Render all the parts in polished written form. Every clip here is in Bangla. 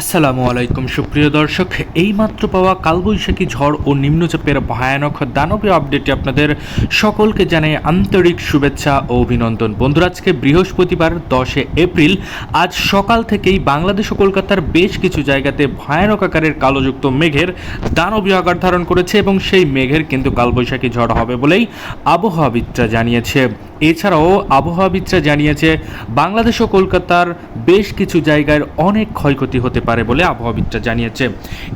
আসসালামু আলাইকুম সুপ্রিয় দর্শক, এইমাত্র পাওয়া কালবৈশাখী ঝড় ও নিম্নচাপের ভয়ানক দানবীয় আপডেটে আপনাদের সকলকে জানাই আন্তরিক শুভেচ্ছা ও অভিনন্দন। বন্ধুরা, আজকে বৃহস্পতিবার 10 এপ্রিল, আজ সকাল থেকেই বাংলাদেশ ও কলকাতার বেশ কিছু জায়গাতে ভয়ানক আকারের কালোযুক্ত মেঘের দানবীয় আকার ধারণ করেছে এবং সেই মেঘের কিন্তু কালবৈশাখী ঝড় হবে বলেই আবহাওয়াবিদরা জানিয়েছে। এছাড়াও আবহাওয়াবিদরা জানিয়েছে বাংলাদেশ ও কলকাতার বেশ কিছু জায়গায় অনেক ক্ষয়ক্ষতি হতে পারে বলে আবহাওয়াবিদরা জানিয়েছে।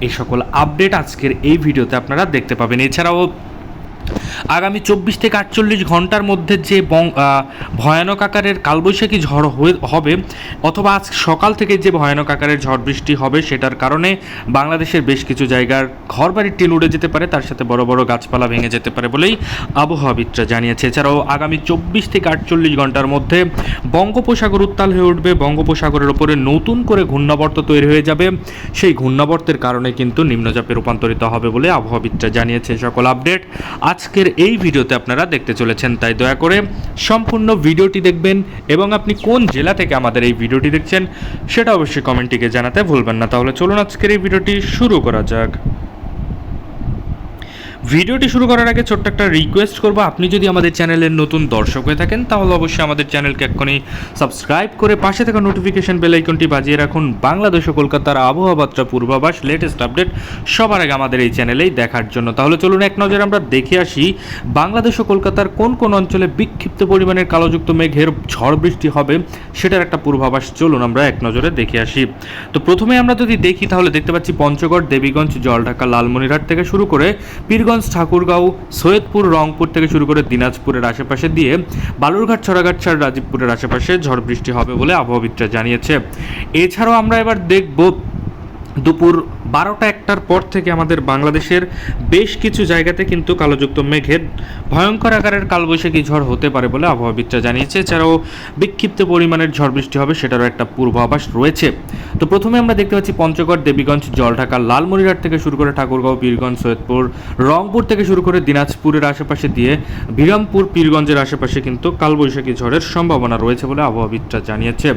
এই সকল আপডেট আজকের এই ভিডিওতে আপনারা দেখতে পাবেন। এছাড়াও আগামী 24 থেকে 48 ঘন্টার মধ্যে যে ভয়ানক আকারের কালবৈশাখী ঝড় হবে অথবা আজ সকাল থেকে যে ভয়ানক আকারের ঝড় বৃষ্টি হবে সেটার কারণে বাংলাদেশের বেশ কিছু জায়গার ঘরবাড়ির টিন উড়ে যেতে পারে, তার সাথে বড় বড় গাছপালা ভেঙে যেতে পারে বলেই আবহাওয়াবিদরা জানিয়েছে। এছাড়াও আগামী 24 থেকে 48 ঘন্টার মধ্যে বঙ্গোপসাগর উত্তাল হয়ে উঠবে, বঙ্গোপসাগরের ওপরে নতুন করে ঘূর্ণাবর্ত তৈরি হয়ে যাবে, সেই ঘূর্ণাবর্তের কারণে কিন্তু নিম্নচাপে রূপান্তরিত হবে বলে আবহাওয়াবিদরা জানিয়েছে। সকল আপডেট আজকের এই ভিডিওতে আপনারা দেখতে চলেছেন, তাই দয়া করে সম্পূর্ণ ভিডিওটি দেখবেন এবং আপনি কোন জেলা থেকে আমাদের এই ভিডিওটি দেখছেন সেটা অবশ্যই কমেন্টটিকে জানাতে ভুলবেন না। তাহলে চলুন আজকের এই ভিডিওটি শুরু করা যাক। ভিডিওটি শুরু করার আগে ছোট্ট একটা রিকোয়েস্ট করবো, আপনি যদি আমাদের চ্যানেলের নতুন দর্শক হয়ে থাকেন তাহলে অবশ্যই আমাদের চ্যানেলকে এক্ষুনি সাবস্ক্রাইব করে পাশে থাকা নোটিফিকেশন বেল আইকনটি বাজিয়ে রাখুন। বাংলাদেশ ও কলকাতার আবহাওয়া বার্তা পূর্বাভাস লেটেস্ট আপডেট সবার আগে আমাদের এই চ্যানেলেই দেখার জন্য। তাহলে চলুন এক নজরে আমরা দেখে আসি বাংলাদেশ ও কলকাতার কোন কোন অঞ্চলে বিক্ষিপ্ত পরিমাণের কালোযুক্ত মেঘের ঝড় বৃষ্টি হবে সেটার একটা পূর্বাভাস চলুন আমরা এক নজরে দেখে আসি। তো প্রথমে আমরা যদি দেখি তাহলে দেখতে পাচ্ছি পঞ্চগড়, দেবীগঞ্জ, জলঢাকা, লালমনিরহাট থেকে শুরু করে পীরগঞ্জ, ঠাকুরগাঁও, সৈয়দপুর, রংপুর থেকে শুরু করে দিনাজপুরের আশেপাশে দিয়ে বালুরঘাট, ছড়াঘাট, রাজীবপুরের আশেপাশে ঝড় বৃষ্টি হবে বলে আবহাওয়াবিদরা জানিয়েছে। এছাড়াও আমরা এবার দেখব দুপুর 12টা-1টার পর থেকে আমাদের বাংলাদেশের বেশ কিছু জায়গাতে কিন্তু কালোযুক্ত মেঘের ভয়ঙ্কর আকারের কালবৈশাখী ঝড় হতে পারে বলে আবহাওয়াবিদরা জানিয়েছে। এছাড়াও বিক্ষিপ্ত পরিমাণের ঝড় বৃষ্টি হবে সেটারও একটা পূর্বাভাস রয়েছে। তো প্রথমে আমরা দেখতে পাচ্ছি পঞ্চগড়, দেবীগঞ্জ, জলঢাকা, লালমনিরহাট থেকে শুরু করে ঠাকুরগাঁও, পীরগঞ্জ, সৈয়দপুর, রংপুর থেকে শুরু করে দিনাজপুরের আশেপাশে দিয়ে বিরামপুর, পীরগঞ্জের আশেপাশে কিন্তু কালবৈশাখী ঝড়ের সম্ভাবনা রয়েছে বলে আবহাওয়াবিদরা জানিয়েছে।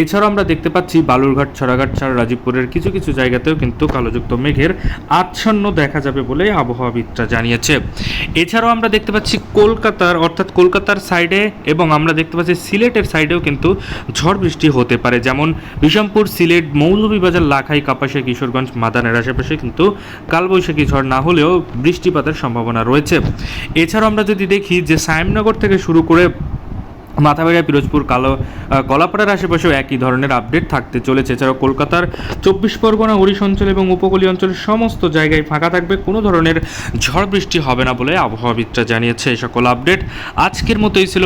এছাড়াও আমরা দেখতে পাচ্ছি বালুরঘাট, ছড়াঘাট, রাজীবপুরের কিছু কিছু জায়গাতেও কিন্তু কালোযুক্ত মেঘের আচ্ছন্ন দেখা যাবে বলে আবহাওয়াবিদরা জানিয়েছে। এছাড়াও আমরা দেখতে পাচ্ছি কলকাতার অর্থাৎ কলকাতার সাইডে এবং আমরা দেখতে পাচ্ছি সিলেটের সাইডেও কিন্তু ঝড় বৃষ্টি হতে পারে, যেমন বিশামপুর, সিলেট, মৌলভীবাজার, লাখাই, কাপাসিয়া, কিশোরগঞ্জ, মাদানের আশেপাশে কিন্তু কালবৈশাখী ঝড় না হলেও বৃষ্টিপাতের সম্ভাবনা রয়েছে। এছাড়াও আমরা যদি দেখি যে সায়েমনগর থেকে শুরু করে মাথাভাঙা, পিরোজপুর, কলাপাড়ার আশেপাশেও একই ধরনের আপডেট থাকতে চলেছে। এছাড়াও কলকাতার 24 পরগনা, ওড়িশা অঞ্চল এবং উপকূলীয় অঞ্চলের সমস্ত জায়গায় ফাঁকা থাকবে, কোনো ধরনের ঝড় বৃষ্টি হবে না বলে আবহাওয়াবিদরা জানিয়েছে। এই সকল আপডেট আজকের মতোই ছিল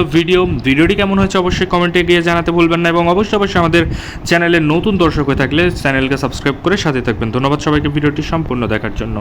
ভিডিওটি কেমন হয়েছে অবশ্যই কমেন্টে গিয়ে জানাতে ভুলবেন না এবং অবশ্যই আমাদের চ্যানেলের নতুন দর্শক হয়ে থাকলে চ্যানেলকে সাবস্ক্রাইব করে সাথে থাকবেন। ধন্যবাদ সবাইকে ভিডিওটি সম্পূর্ণ দেখার জন্য।